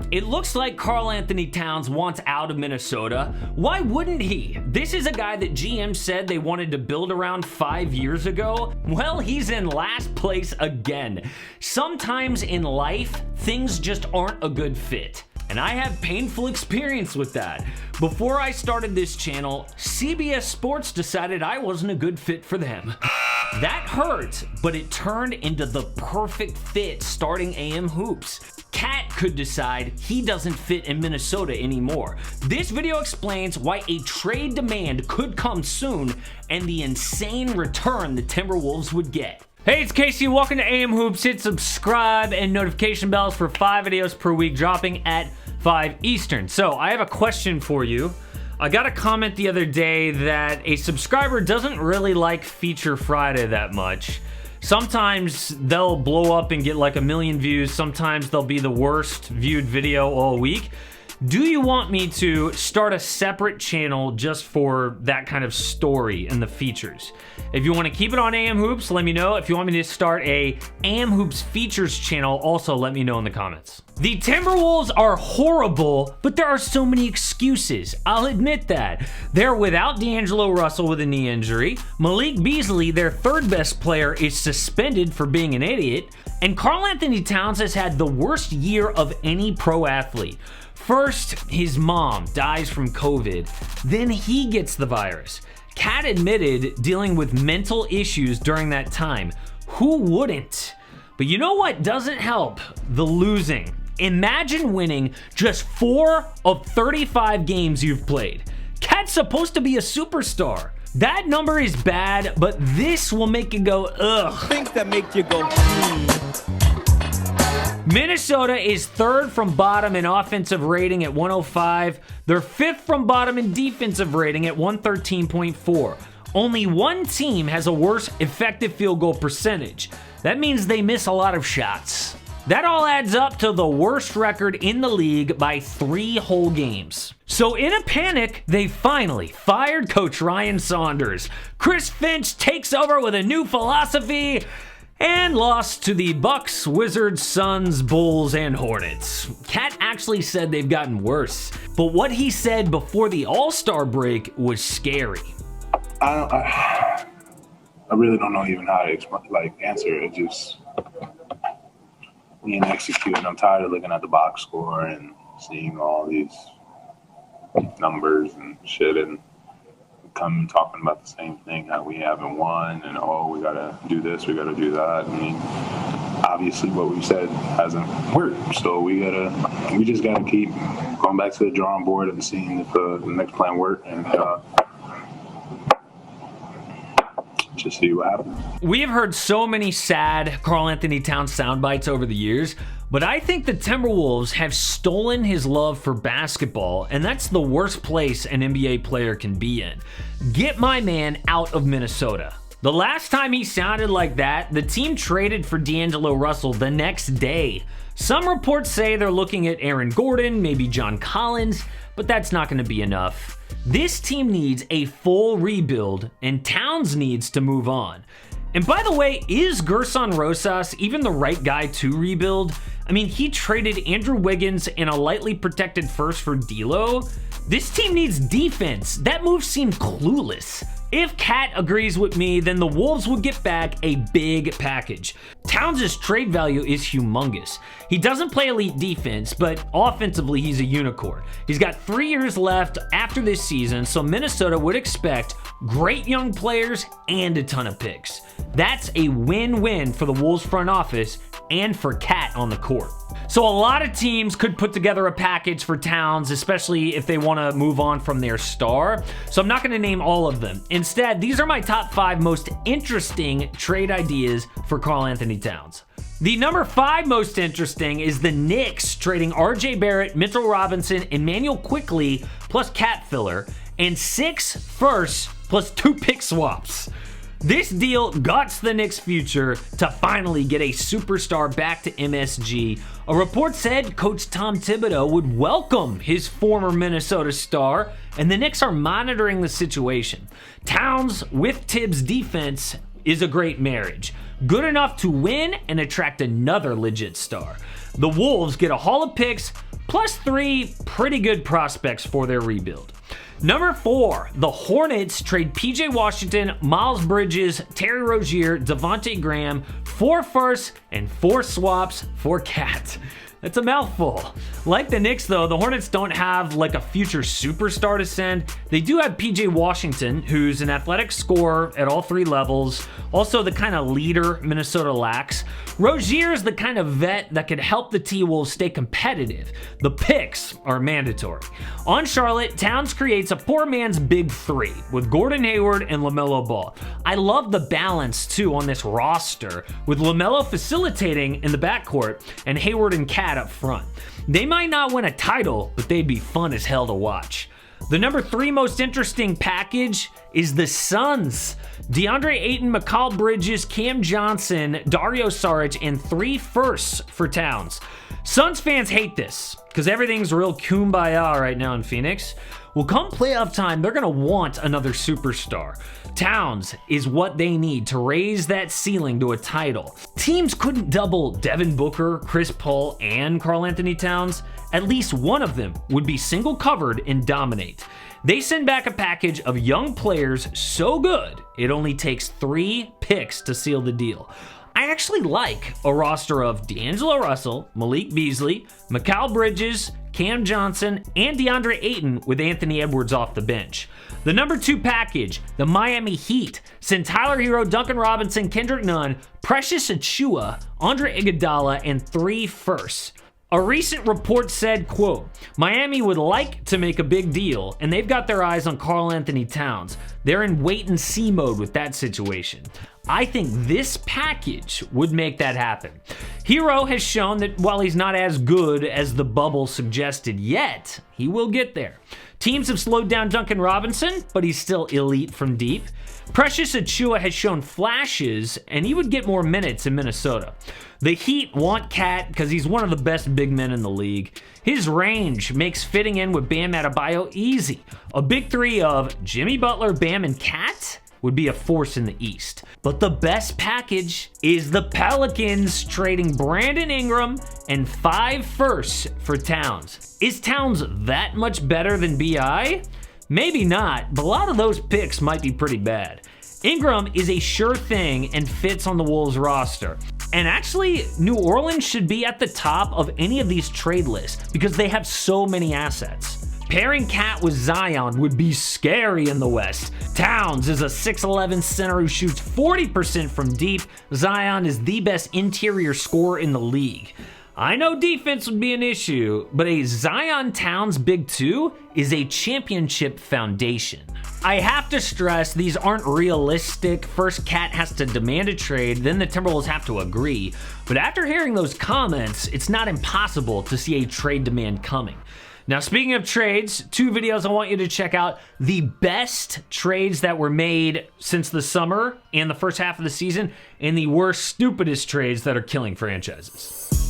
It looks like Karl-Anthony Towns wants out of Minnesota. Why wouldn't he? This is a guy that GM said they wanted to build around 5 years ago. Well, he's in last place again. Sometimes in life, things just aren't a good fit. And I have painful experience with that. Before I started this channel, CBS Sports decided I wasn't a good fit for them. That hurt, but it turned into the perfect fit starting AM Hoops. Cat could decide he doesn't fit in Minnesota anymore. This video explains why a trade demand could come soon and the insane return the Timberwolves would get. Hey, it's Casey. Welcome to AM Hoops. Hit subscribe and notification bells for 5 videos per week dropping at 5 Eastern. So I have a question for you. I got a comment the other day that a subscriber doesn't really like Feature Friday that much. Sometimes they'll blow up and get like 1 million views. Sometimes they'll be the worst viewed video all week. Do you want me to start a separate channel just for that kind of story and the features? If you want to keep it on AM Hoops, let me know. If you want me to start a AM Hoops features channel, also let me know in the comments. The Timberwolves are horrible, but there are so many excuses. I'll admit that. They're without D'Angelo Russell with a knee injury. Malik Beasley, their third best player, is suspended for being an idiot. And Karl-Anthony Towns has had the worst year of any pro athlete. First, his mom dies from COVID, then he gets the virus. Cat admitted dealing with mental issues during that time. Who wouldn't? But you know what doesn't help? The losing. Imagine winning just 4 of 35 games you've played. Cat's supposed to be a superstar. That number is bad, but this will make you go, ugh. Things that make you go, Minnesota is 3rd from bottom in offensive rating at 105. They're 5th from bottom in defensive rating at 113.4. Only one team has a worse effective field goal percentage. That means they miss a lot of shots. That all adds up to the worst record in the league by 3 whole games. So in a panic, they finally fired Coach Ryan Saunders. Chris Finch takes over with a new philosophy and lost to the Bucks, Wizards, Suns, Bulls, and Hornets. Cat actually said they've gotten worse, but what he said before the All-Star break was scary. I really don't know even how to answer it. Just we didn't execute. I'm tired of looking at the box score and seeing all these numbers and shit and come talking about the same thing, how we haven't won and we gotta do this, we gotta do that. I mean, obviously what we've said hasn't worked, so we just gotta keep going back to the drawing board and seeing if the next plan works and just see what happens. We have heard so many sad Karl-Anthony Towns sound bites over the years, but I think the Timberwolves have stolen his love for basketball, and that's the worst place an NBA player can be in. Get my man out of Minnesota. The last time he sounded like that, the team traded for D'Angelo Russell the next day. Some reports say they're looking at Aaron Gordon, maybe John Collins, but that's not going to be enough. This team needs a full rebuild, and Towns needs to move on. And by the way, is Gerson Rosas even the right guy to rebuild? I mean, he traded Andrew Wiggins and a lightly protected first for D'Lo. This team needs defense. That move seemed clueless. If Cat agrees with me, then the Wolves would get back a big package. Towns' trade value is humongous. He doesn't play elite defense, but offensively he's a unicorn. He's got 3 years left after this season, so Minnesota would expect great young players and a ton of picks. That's a win-win for the Wolves front office and for Cat on the court. So a lot of teams could put together a package for Towns, especially if they want to move on from their star. So I'm not going to name all of them. Instead, these are my top 5 most interesting trade ideas for Karl-Anthony Towns. The number 5 most interesting is the Knicks trading RJ Barrett, Mitchell Robinson, Emmanuel Quickley, plus cap filler, and 6 firsts plus 2 pick swaps. This deal guts the Knicks' future to finally get a superstar back to MSG. A report said Coach Tom Thibodeau would welcome his former Minnesota star, and the Knicks are monitoring the situation. Towns with Tibbs' defense is a great marriage. Good enough to win and attract another legit star. The Wolves get a haul of picks plus 3 pretty good prospects for their rebuild. Number 4, the Hornets trade PJ Washington, Miles Bridges, Terry Rozier, Devontae Graham, 4 firsts, and 4 swaps for Cat. That's a mouthful. Like the Knicks, though, the Hornets don't have like a future superstar to send. They do have PJ Washington, who's an athletic scorer at all 3 levels, also the kind of leader Minnesota lacks. Rozier is the kind of vet that could help the T-Wolves stay competitive. The picks are mandatory. On Charlotte, Towns creates a poor man's big 3 with Gordon Hayward and LaMelo Ball. I love the balance, too, on this roster, with LaMelo facilitating in the backcourt and Hayward and Cat up front. They might not win a title, but they'd be fun as hell to watch. The number 3 most interesting package is the Suns. DeAndre Ayton, Mikal Bridges, Cam Johnson, Dario Saric, and 3 firsts for Towns. Suns fans hate this because everything's real kumbaya right now in Phoenix. Well, come playoff time, they're going to want another superstar. Towns is what they need to raise that ceiling to a title. Teams couldn't double Devin Booker, Chris Paul, and Karl-Anthony Towns. At least one of them would be single covered and dominate. They send back a package of young players so good, it only takes 3 picks to seal the deal. I actually like a roster of D'Angelo Russell, Malik Beasley, Mikal Bridges, Cam Johnson, and DeAndre Ayton with Anthony Edwards off the bench. The number 2 package, the Miami Heat, send Tyler Hero, Duncan Robinson, Kendrick Nunn, Precious Achiuwa, Andre Iguodala, and 3 firsts. A recent report said, quote, Miami would like to make a big deal, and they've got their eyes on Karl-Anthony Towns. They're in wait-and-see mode with that situation. I think this package would make that happen. Hero has shown that while he's not as good as the bubble suggested yet, he will get there. Teams have slowed down Duncan Robinson, but he's still elite from deep. Precious Achiuwa has shown flashes, and he would get more minutes in Minnesota. The Heat want Cat because he's one of the best big men in the league. His range makes fitting in with Bam Adebayo easy. A big 3 of Jimmy Butler, Bam, and Cat would be a force in the East. But the best package is the Pelicans trading Brandon Ingram and 5 firsts for Towns. Is Towns that much better than B.I.? Maybe not, but a lot of those picks might be pretty bad. Ingram is a sure thing and fits on the Wolves roster. And actually, New Orleans should be at the top of any of these trade lists because they have so many assets. Pairing Cat with Zion would be scary in the West. Towns is a 6'11 center who shoots 40% from deep. Zion is the best interior scorer in the league. I know defense would be an issue, but a Zion Towns Big 2 is a championship foundation. I have to stress these aren't realistic. First, Cat has to demand a trade, then the Timberwolves have to agree. But after hearing those comments, it's not impossible to see a trade demand coming. Now, speaking of trades, 2 videos I want you to check out. The best trades that were made since the summer and the first half of the season, and the worst, stupidest trades that are killing franchises.